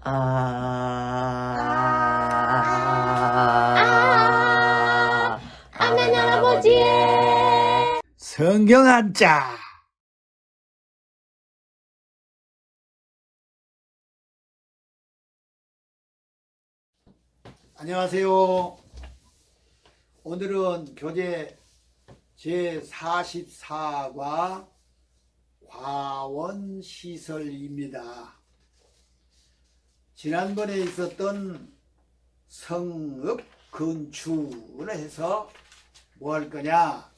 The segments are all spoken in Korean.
하나님 할아버지의 성경 한자. 안녕하세요. 오늘은 교재 제44과 과원시설입니다. 지난번에 있었던 성읍건축을 해서 뭐 할 거냐,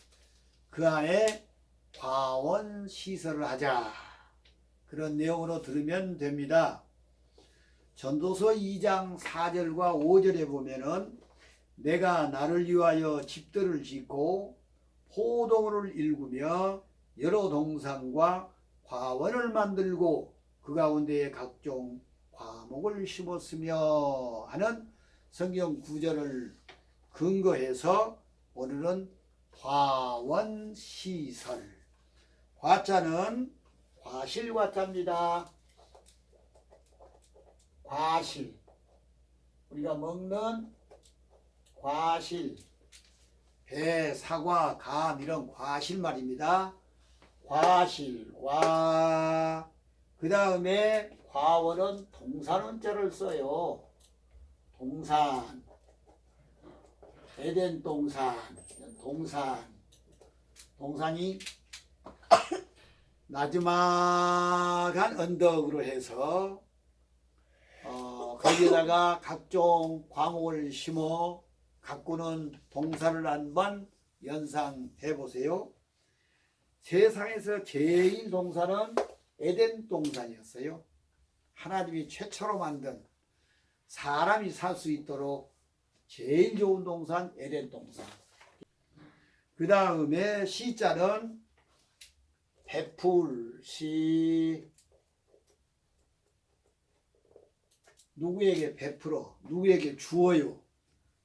그 안에 과원시설을 하자, 그런 내용으로 들으면 됩니다. 전도서 2장 4절과 5절에 보면은 내가 나를 위하여 집들을 짓고 포도를 일구며 여러 동산과 과원을 만들고 그 가운데에 각종 과목을 심었으며 하는 성경 구절을 근거해서 오늘은 과원시설, 과자는 과실과자입니다. 과실, 우리가 먹는 과실, 배, 사과, 감 이런 과실 말입니다. 과실, 그 다음에 과원은 동산원자를 써요. 동산, 에덴 동산, 동산이 나지막한 언덕으로 해서 거기에다가 각종 과목을 심어 가꾸는 동산을 한번 연상해 보세요. 세상에서 제일 동산은 에덴 동산이었어요. 하나님이 최초로 만든, 사람이 살 수 있도록 제일 좋은 동산 에덴 동산. 그 다음에 시자는 베풀시, 누구에게 베풀어, 누구에게 주어요.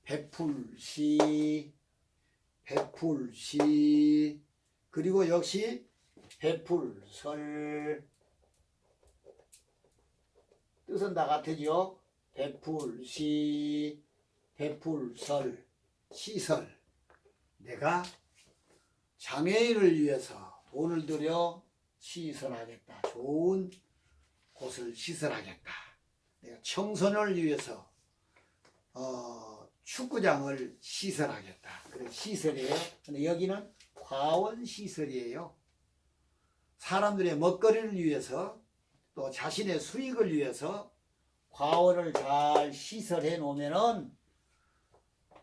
베풀시. 그리고 역시 베풀설, 뜻은 다 같으죠. 베풀시, 베풀설, 시설. 내가 장애인을 위해서 돈을 들여 시설하겠다. 좋은 곳을 시설하겠다. 내가 청소년을 위해서 축구장을 시설하겠다. 그래서 시설이에요. 근데 여기는 과원시설이에요. 사람들의 먹거리를 위해서, 또 자신의 수익을 위해서 과원을 잘 시설해 놓으면은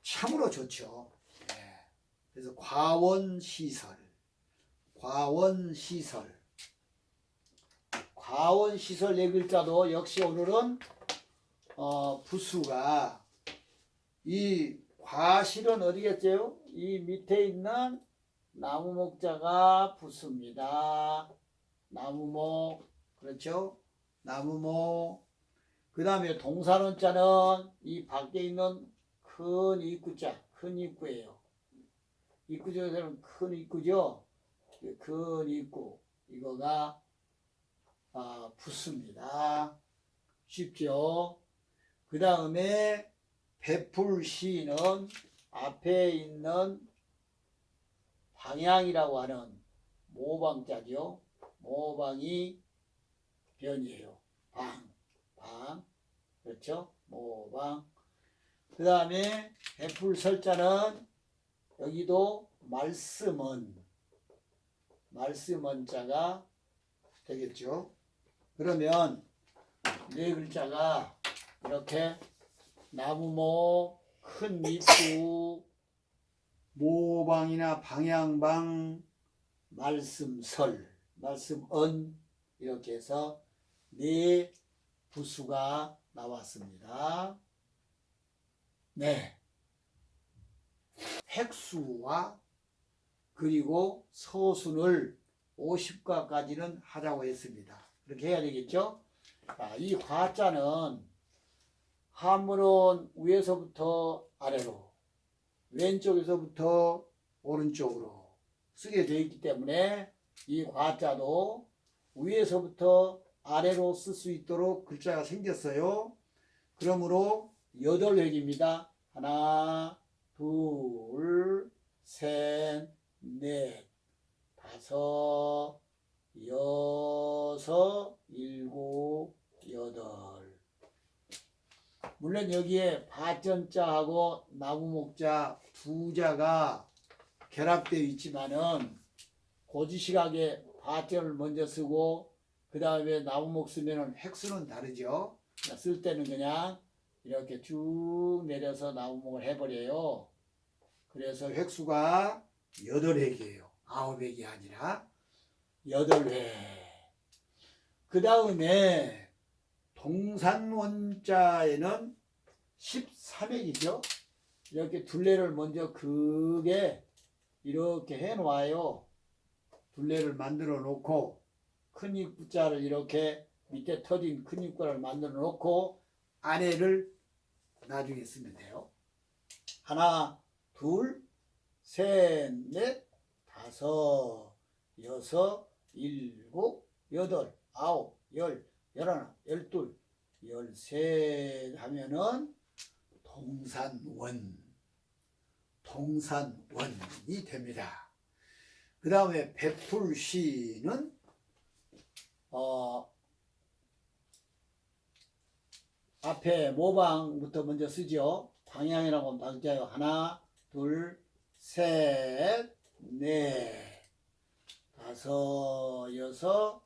참으로 좋죠. 그래서 과원시설, 네 글자도 역시 오늘은 부수가, 이 과실은 어디겠죠? 이 밑에 있는 나무 목자가 부수입니다. 나무목, 그렇죠? 나무목. 그 다음에 동산원자는 이 밖에 있는 큰 입구자, 큰 입구예요. 입구 중에서는 큰 입구죠. 큰 입구, 이거가 부수입니다. 쉽죠? 그 다음에 베풀시는 앞에 있는 방향이라고 하는 모방자죠. 모방이 변이에요. 방, 그렇죠? 모방. 그 다음에 베풀설자는 여기도 말씀원자가 되겠죠. 그러면 네 글자가 이렇게 나무목, 큰 입구, 모방이나 방향방, 말씀설, 말씀언, 이렇게 해서 네 부수가 나왔습니다. 네. 획수와 그리고 서순을 50가까지는 하자고 했습니다. 그렇게 해야 되겠죠? 이 과자는 한문은 위에서부터 아래로, 왼쪽에서부터 오른쪽으로 쓰게 되어 있기 때문에 이 과자도 위에서부터 아래로 쓸 수 있도록 글자가 생겼어요. 그러므로 8획입니다. 하나, 둘, 셋, 넷, 다섯, 여섯, 일곱, 여덟. 물론 여기에 밭전자하고 나무목자 두 자가 결합되어 있지만은 고지식하게 밭전을 먼저 쓰고 그 다음에 나무목 쓰면은 획수는 다르죠. 쓸 때는 그냥 이렇게 쭉 내려서 나무목을 해버려요. 그래서 획수가 8획이에요. 9획이 아니라 8획. 그 다음에 동산원자에는 13획이죠. 이렇게 둘레를 먼저 크게 이렇게 해 놓아요. 둘레를 만들어 놓고 큰 입자를 이렇게 밑에 터진 큰 입자를 만들어 놓고 아래를 나중에 쓰면 돼요. 하나, 둘, 셋, 넷, 다섯, 여섯, 일곱, 여덟, 아홉, 열, 열하나, 열둘, 열셋 하면은 동산원이 됩니다. 그 다음에 베풀시는 앞에 모방부터 먼저 쓰죠. 방향이라고 하면 방자요. 하나, 둘, 셋, 넷, 다섯, 여섯,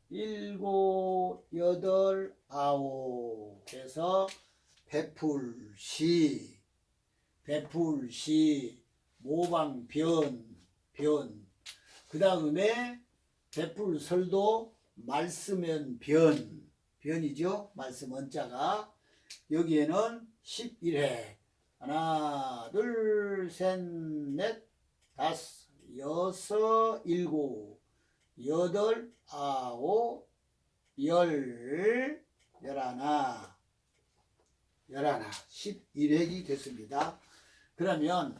일곱, 여덟, 아홉. 그래서 베풀시, 모방 변. 그 다음에 베풀설도 말쓰면 변이죠. 말씀 원자가. 여기에는 11회. 하나, 둘, 셋, 넷, 다섯, 여섯, 일곱, 여덟, 아홉, 열, 열하나, 11획이 됐습니다. 그러면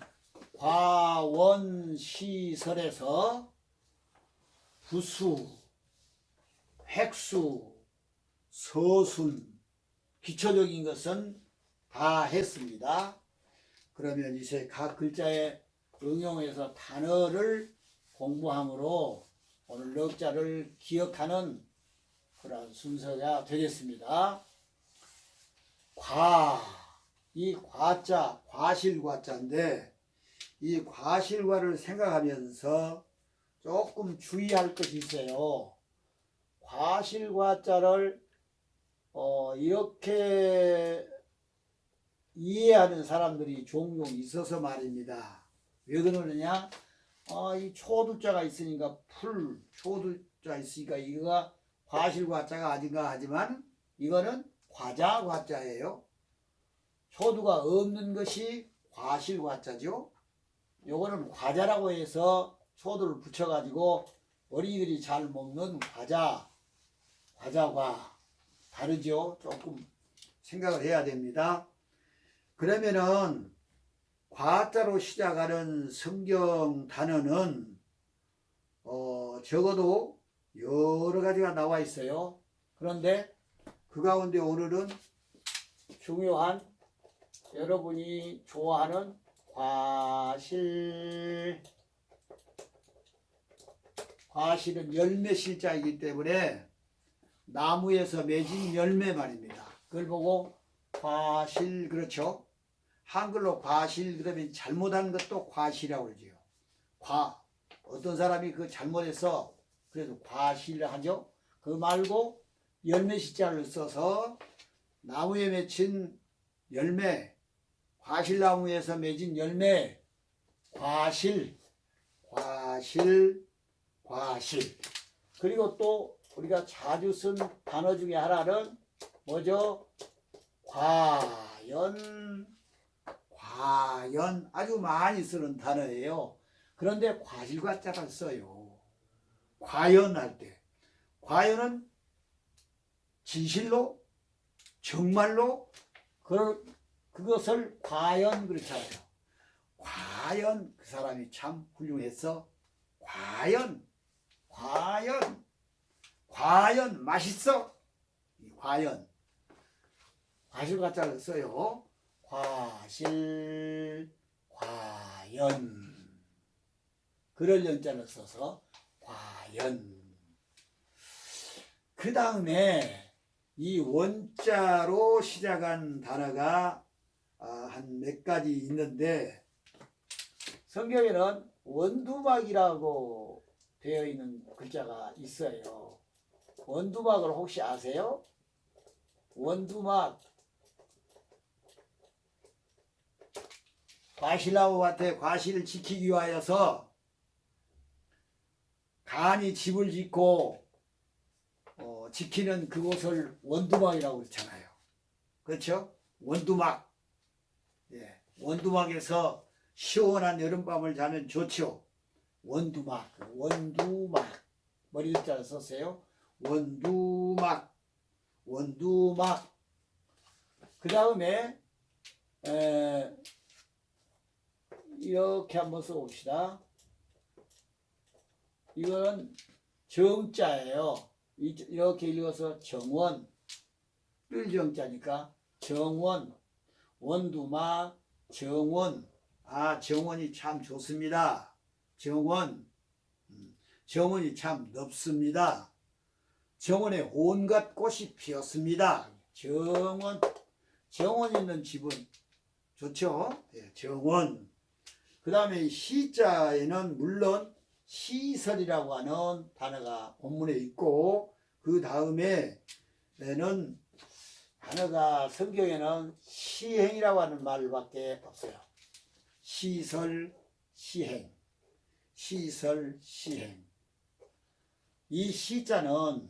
과원시설에서 부수, 획수, 서순, 기초적인 것은 다 했습니다. 그러면 이제 각 글자에 응용해서 단어를 공부함으로 오늘 넉자를 기억하는 그런 순서가 되겠습니다. 이 과자, 과실과자인데 이 과실과를 생각하면서 조금 주의할 것이 있어요. 과실과자를 이렇게 이해하는 사람들이 종종 있어서 말입니다. 왜 그러느냐? 이 초두자가 있으니까 초두자 있으니까 이거가 과실과자가 아닌가 하지만 이거는 과자과자예요. 초두가 없는 것이 과실과자죠. 요거는 과자라고 해서 초두를 붙여가지고 어린이들이 잘 먹는 과자과 다르죠. 조금 생각을 해야 됩니다. 그러면은 과자로 시작하는 성경 단어는 적어도 여러 가지가 나와 있어요. 그런데 그 가운데 오늘은 중요한 여러분이 좋아하는 과실은 열매실자이기 때문에 나무에서 맺은 열매 말입니다. 그걸 보고 과실, 그렇죠? 한글로 과실 그러면 잘못한 것도 과실이라고 그러죠. 어떤 사람이 그 잘못해서 그래도 과실을 하죠. 그거 말고 열매실자를 써서 나무에 맺힌 열매, 과실나무에서 맺은 열매, 과실. 그리고 또 우리가 자주 쓴 단어 중에 하나는 뭐죠? 과연 아주 많이 쓰는 단어예요. 그런데 과실과자를 써요. 과연할 때. 과연은 진실로, 정말로 그것을 과연 그렇잖아요. 과연 그 사람이 참 훌륭했어. 과연 과연 맛있어? 이 과연 과실 과자를 써요. 과실 과연 그럴 연자를 써서 과연. 그 다음에 이 원자로 시작한 단어가 한 몇 가지 있는데 성경에는 원두막이라고 되어 있는 글자가 있어요. 원두막을 혹시 아세요? 원두막. 과실나무밭에 과실을 지키기 위하여서 간이 집을 짓고 지키는 그곳을 원두막이라고 그렇잖아요. 그렇죠? 원두막. 예, 원두막에서 시원한 여름밤을 자면 좋죠. 원두막, 원두막. 머리 글자를 썼어요. 원두막, 원두막. 그 다음에 이렇게 한번 써봅시다. 이건 정자예요. 이렇게 읽어서 정원, 뜰정자니까 정원, 원두막, 정원. 정원이 참 좋습니다. 정원, 정원이 참 넓습니다. 정원에 온갖 꽃이 피었습니다. 정원, 정원 있는 집은 좋죠. 예, 정원. 그 다음에 시자에는 물론 시설이라고 하는 단어가 본문에 있고 그 다음에는 단어가 성경에는 시행이라고 하는 말밖에 없어요. 시설, 시행. 시설, 시행. 이 시자는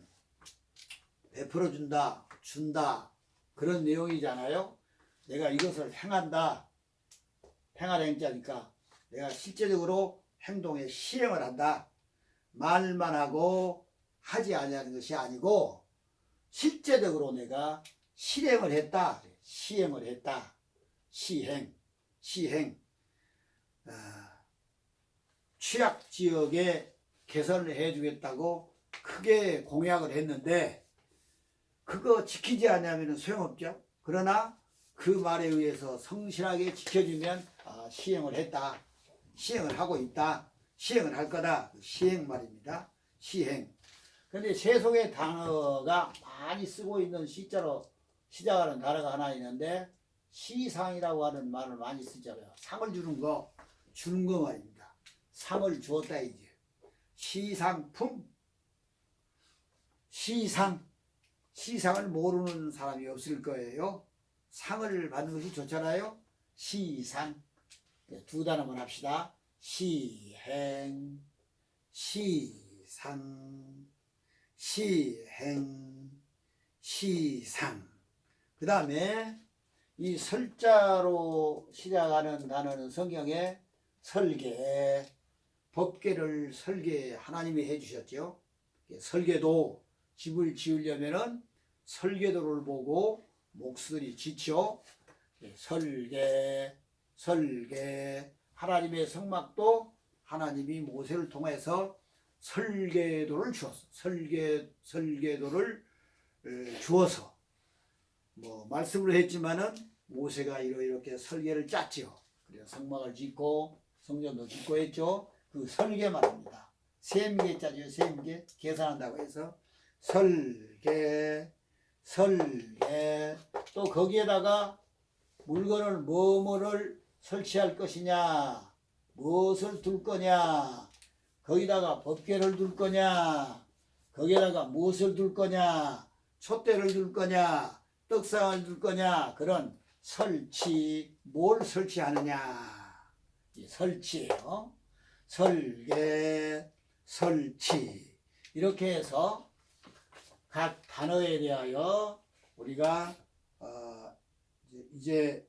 베풀어준다, 준다 그런 내용이잖아요. 내가 이것을 행한다. 행할 행자니까 내가 실제적으로 행동에 실행을 한다. 말만 하고 하지 아니하는 것이 아니고 실제적으로 내가 실행을 했다. 시행을 했다. 시행, 시행. 취약지역에 개선을 해주겠다고 크게 공약을 했는데 그거 지키지 않으면 소용없죠. 그러나 그 말에 의해서 성실하게 지켜주면 시행을 했다. 시행을 하고 있다. 시행을 할 거다. 시행 말입니다. 시행. 그런데 세속의 단어가 많이 쓰고 있는 시자로 시작하는 단어가 하나 있는데 시상이라고 하는 말을 많이 쓰잖아요. 상을 주는 거 말입니다. 상을 주었다 이제. 시상품. 시상을 모르는 사람이 없을 거예요. 상을 받는 것이 좋잖아요. 시상. 두 단어만 합시다. 시행, 시상, 시행, 시상. 그 다음에 이 설자로 시작하는 단어는 성경에 설계, 법계를 설계 하나님이 해주셨죠. 설계도, 집을 지으려면은 설계도를 보고 목소리 지쳐. 설계, 하나님의 성막도 하나님이 모세를 통해서 설계도를 주었어. 설계도를 주어서 말씀을 했지만은 모세가 이렇게 설계를 짰죠. 그래서 성막을 짓고 성전도 짓고 했죠. 그 설계 말입니다. 셈계 짜죠. 셈계 계산한다고 해서 설계. 또 거기에다가 물건을 뭐뭐를 설치할 것이냐, 무엇을 둘 거냐, 거기다가 법궤를 둘 거냐, 거기에다가 무엇을 둘 거냐, 촛대를 둘 거냐, 떡상을 둘 거냐, 그런 설치, 뭘 설치하느냐, 설치예요. 설계, 설치. 이렇게 해서 각 단어에 대하여 우리가 이제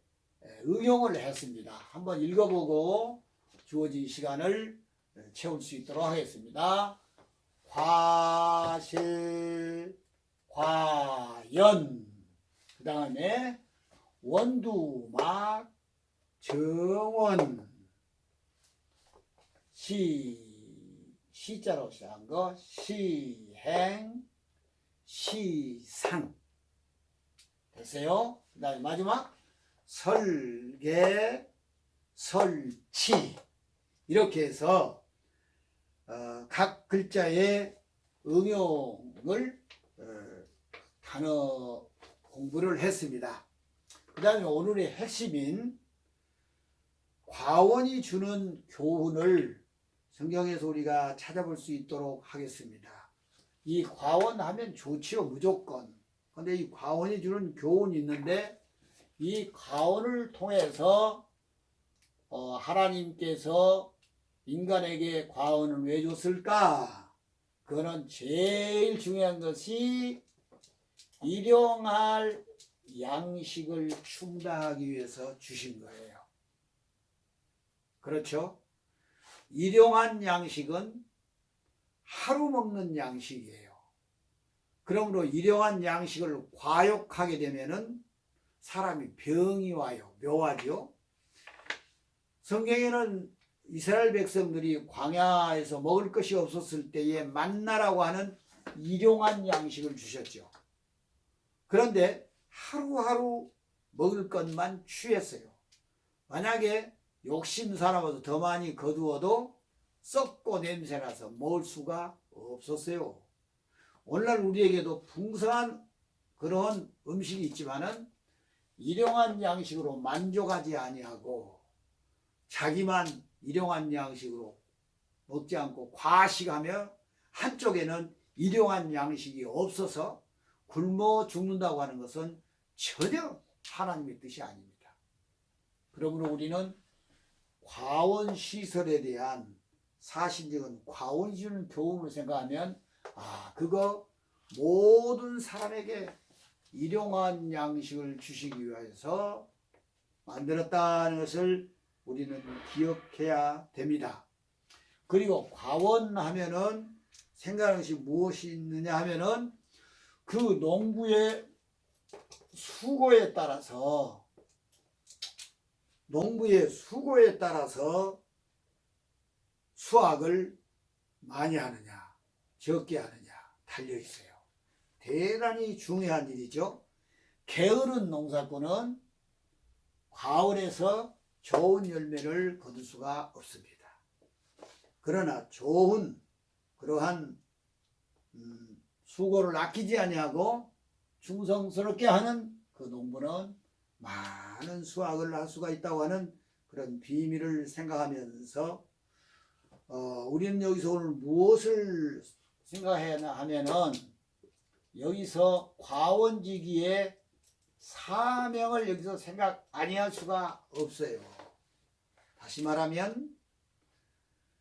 응용을 했습니다. 한번 읽어보고 주어진 시간을 채울 수 있도록 하겠습니다. 과실, 과연. 그 다음에 원두막, 정원. 시자로 시작한 거. 시행, 시상. 됐어요? 그 다음에 마지막 설계, 설치. 이렇게 해서 각 글자의 응용을 단어 공부를 했습니다. 그 다음에 오늘의 핵심인 과원이 주는 교훈을 성경에서 우리가 찾아볼 수 있도록 하겠습니다. 이 과원 하면 좋지요, 무조건. 근데 이 과원이 주는 교훈이 있는데 이 과원을 통해서 하나님께서 인간에게 과원을 왜 줬을까? 그거는 제일 중요한 것이 일용할 양식을 충당하기 위해서 주신 거예요. 그렇죠? 일용한 양식은 하루 먹는 양식이에요. 그러므로 일용한 양식을 과욕하게 되면은 사람이 병이 와요. 묘하죠. 성경에는 이스라엘 백성들이 광야에서 먹을 것이 없었을 때에 만나라고 하는 일용한 양식을 주셨죠. 그런데 하루하루 먹을 것만 취했어요. 만약에 욕심 살아서 더 많이 거두어도 썩고 냄새나서 먹을 수가 없었어요. 오늘날 우리에게도 풍성한 그런 음식이 있지만은 일용한 양식으로 만족하지 아니하고 자기만 일용한 양식으로 먹지 않고 과식하며 한쪽에는 일용한 양식이 없어서 굶어 죽는다고 하는 것은 전혀 하나님의 뜻이 아닙니다. 그러므로 우리는 과원시설에 대한 사실적인 과원이 주는 교훈을 생각하면 그거 모든 사람에게 일용한 양식을 주시기 위해서 만들었다는 것을 우리는 기억해야 됩니다. 그리고 과원하면은 생각하는 것이 무엇이 있느냐 하면은 그 농부의 수고에 따라서 수확을 많이 하느냐 적게 하느냐 달려 있어요. 대단히 중요한 일이죠. 게으른 농사꾼은 과원에서 좋은 열매를 거둘 수가 없습니다. 그러나 좋은 그러한 수고를 아끼지 아니하고 충성스럽게 하는 그 농부는 많은 수확을 할 수가 있다고 하는 그런 비밀을 생각하면서 우리는 여기서 오늘 무엇을 생각해야 하면은 여기서 과원지기의 사명을 여기서 생각 아니할 수가 없어요. 다시 말하면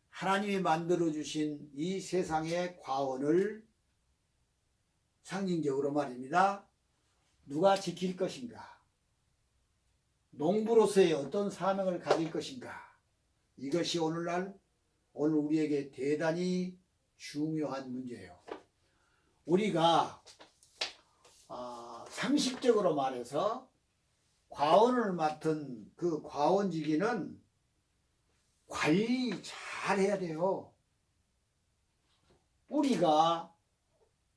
하나님이 만들어 주신 이 세상의 과원을 상징적으로 말입니다. 누가 지킬 것인가? 농부로서의 어떤 사명을 가질 것인가? 이것이 오늘 우리에게 대단히 중요한 문제예요. 우리가 상식적으로 말해서 과원을 맡은 그 과원지기는 관리 잘 해야 돼요. 뿌리가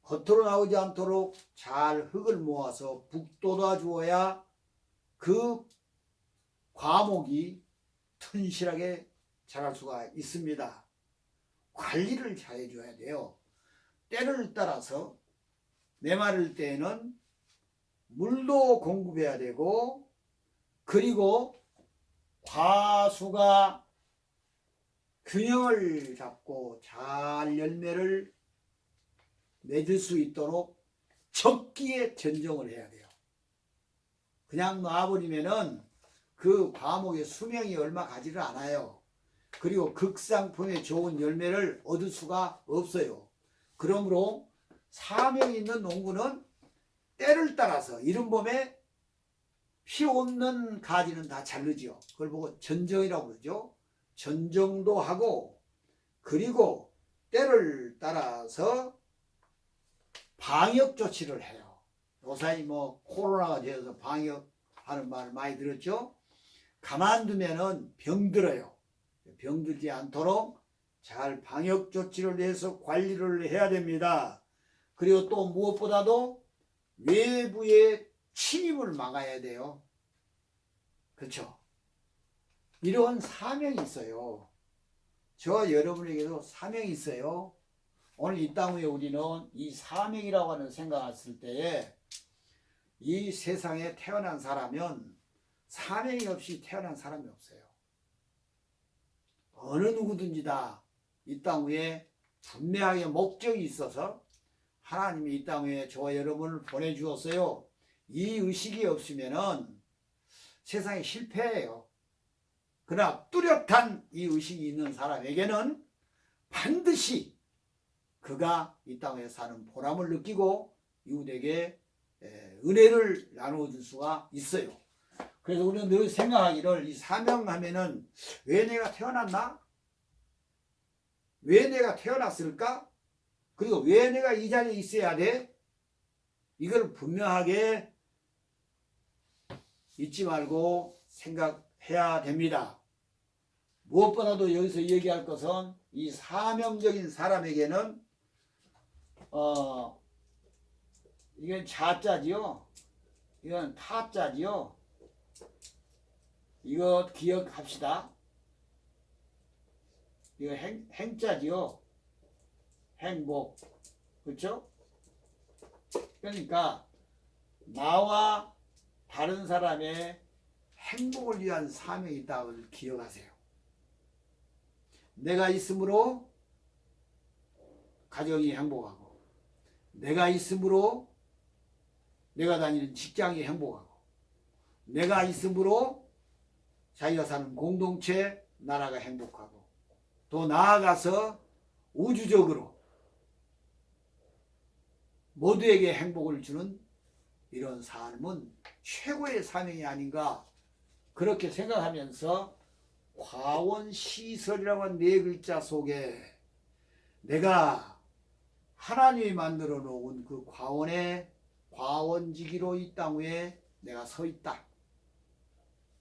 겉으로 나오지 않도록 잘 흙을 모아서 북돋아 주어야 그 과목이 튼실하게 자랄 수가 있습니다. 관리를 잘 해줘야 돼요. 때를 따라서 메마를 때에는 물도 공급해야 되고, 그리고 과수가 균형을 잡고 잘 열매를 맺을 수 있도록 적기에 전정을 해야 돼요. 그냥 놔버리면은 그 과목의 수명이 얼마 가지를 않아요. 그리고 극상품의 좋은 열매를 얻을 수가 없어요. 그러므로 사명이 있는 농부는 때를 따라서 이른 봄에 피 없는 가지는 다 자르죠. 그걸 보고 전정이라고 그러죠. 전정도 하고, 그리고 때를 따라서 방역 조치를 해요. 요사이 코로나가 되어서 방역하는 말 많이 들었죠. 가만두면은 병들어요. 병들지 않도록 잘 방역 조치를 해서 관리를 해야 됩니다. 그리고 또 무엇보다도 외부의 침입을 막아야 돼요. 그렇죠? 이런 사명이 있어요. 저 여러분에게도 사명이 있어요. 오늘 이 땅 위에 우리는 이 사명이라고 하는 생각했을 때에 이 세상에 태어난 사람은 사명이 없이 태어난 사람이 없어요. 어느 누구든지 다 이 땅 위에 분명하게 목적이 있어서 하나님이 이 땅 위에 저와 여러분을 보내주었어요. 이 의식이 없으면은 세상에 실패해요. 그러나 뚜렷한 이 의식이 있는 사람에게는 반드시 그가 이 땅에 사는 보람을 느끼고 이웃에게 은혜를 나누어 줄 수가 있어요. 그래서 우리는 늘 생각하기를 이 사명하면은 왜 내가 태어났나? 왜 내가 태어났을까? 그리고 왜 내가 이 자리에 있어야 돼? 이걸 분명하게 잊지 말고 생각해야 됩니다. 무엇보다도 여기서 얘기할 것은 이 사명적인 사람에게는 이건 자자지요. 이건 타자지요. 이거 기억합시다. 이거 행자지요. 행복. 그렇죠? 그러니까 나와 다른 사람의 행복을 위한 사명이 있다고 기억하세요. 내가 있으므로 가정이 행복하고, 내가 있으므로 내가 다니는 직장이 행복하고, 내가 있으므로 자기가 사는 공동체, 나라가 행복하고, 또 나아가서 우주적으로 모두에게 행복을 주는 이런 삶은 최고의 사명이 아닌가 그렇게 생각하면서 과원시설이라고 한 네 글자 속에 내가 하나님이 만들어 놓은 그 과원의 과원지기로 이 땅 위에 내가 서 있다.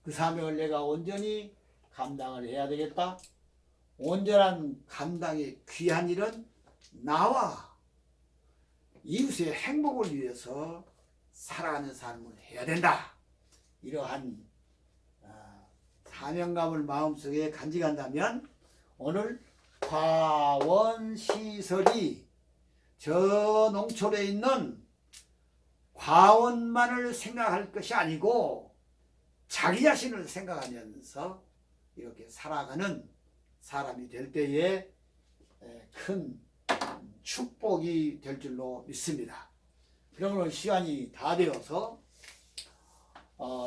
그 사명을 내가 온전히 감당을 해야 되겠다. 온전한 감당의 귀한 일은 나와 이웃의 행복을 위해서 살아가는 삶을 해야 된다. 이러한 사명감을 마음속에 간직한다면 오늘 과원시설이 저 농촌에 있는 과원만을 생각할 것이 아니고 자기 자신을 생각하면서 이렇게 살아가는 사람이 될 때에 큰 축복이 될 줄로 믿습니다. 그러면 시간이 다 되어서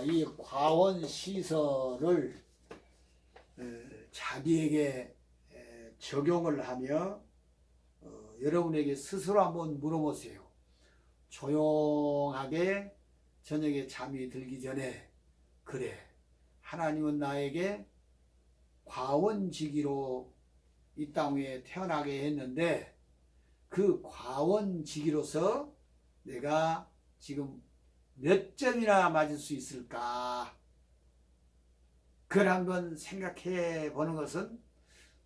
이 과원시설을 자기에게 적용을 하며 여러분에게 스스로 한번 물어보세요. 조용하게 저녁에 잠이 들기 전에 그래, 하나님은 나에게 과원지기로 이 땅 위에 태어나게 했는데 그 과원지기로서 내가 지금 몇 점이나 맞을 수 있을까? 그걸 한번 생각해 보는 것은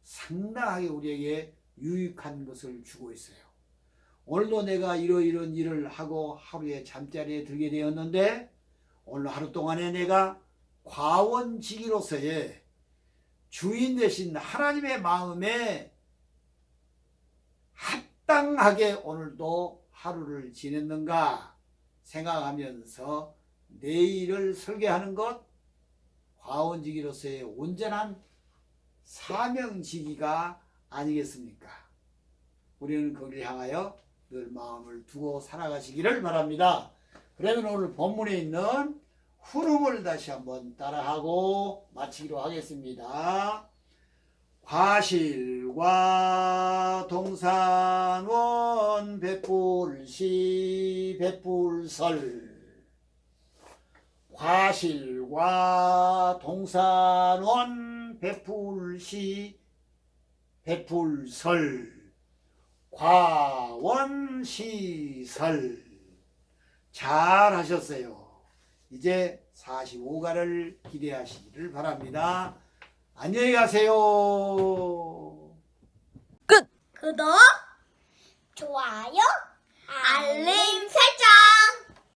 상당하게 우리에게 유익한 것을 주고 있어요. 오늘도 내가 이런 일을 하고 하루에 잠자리에 들게 되었는데 오늘 하루 동안에 내가 과원지기로서의 주인 되신 하나님의 마음에 합당하게 오늘도 하루를 지냈는가 생각하면서 내일을 설계하는 것, 과원지기로서의 온전한 사명지기가 아니겠습니까? 우리는 거기를 향하여 늘 마음을 두고 살아가시기를 바랍니다. 그러면 오늘 본문에 있는 후름을 다시 한번 따라하고 마치기로 하겠습니다. 과실과 동산원 베풀시 베풀설. 과실과 동산원 베풀시 베풀설. 과원시설. 잘 하셨어요. 이제 45가를 기대하시기를 바랍니다. 안녕히 가세요. 구독, 좋아요, 알림 설정.